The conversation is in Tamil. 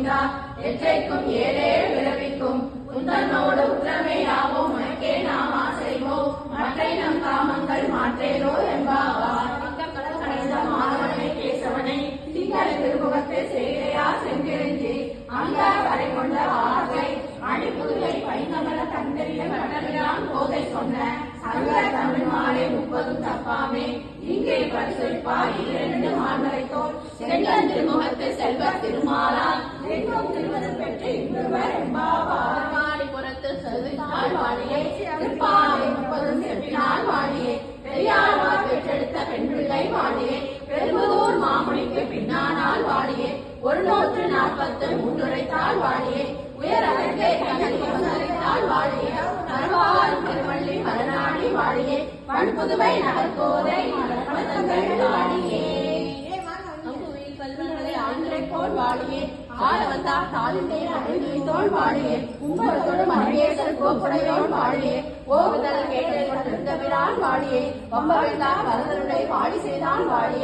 கோவிந்தா எற்றைக்கும் ஏழேழு பிறவிக்கும் உந்தன்னோடு உற்றமையாவோம் உனக்கே நாம் ஆசைவோம் மற்றை நம் காமங்கள் மாற்றேரோ என்பாவார் மாதவனை கேசவனை திங்கள் திருமுகத்தை செய்கையா சென்றிருந்தி அங்கார் வரை கொண்ட ஆசை அணிப்புதுவை பைங்கமல தந்தரிய கடலிலான் போதை சொன்ன சங்க தமிழ் மாலை 30 தப்பாமே இங்கே பரிசொலிப்பாய் 2 மான்மலைத்தோர் செங்கன் திருமுகத்தை செல்வ திருமாலால் எங்கும் திருவது பெற்று இங்குவர் என்பாவார் மாடிபுரத்து செல்வித்தாள் வாழியே திருப்பாவை 30 செப்பினால் வாழியே பெரியாழ்வார் பெற்றெடுத்த பெண் பிள்ளை வாழியே பெரும்புதூர் மாமுனிக்கு பின்னானால் வாழியே 143 உரைத்தாள் வாழியே உயர் அழகே கனகத்தாள் வாழியே நரவாரும் திருவள்ளி மலநாடி வாழியே பண்புதுவை நகர்கோதை மலர்மதங்கள் வாழியே கல்வங்களை ஆண்களை போல் வாழியே ஆளவந்தா தாளிலே அழகிய தோல் வாழியே கும்பலத்தோடு மகேசர் கோப்புடையோள் வாழியே ஓகுதல் கேட்டல் கொண்டிருந்தவிரான் வாழியே வம்பவிழ்ந்தார் வரதருடைய வாழி செய்தான் வாழியே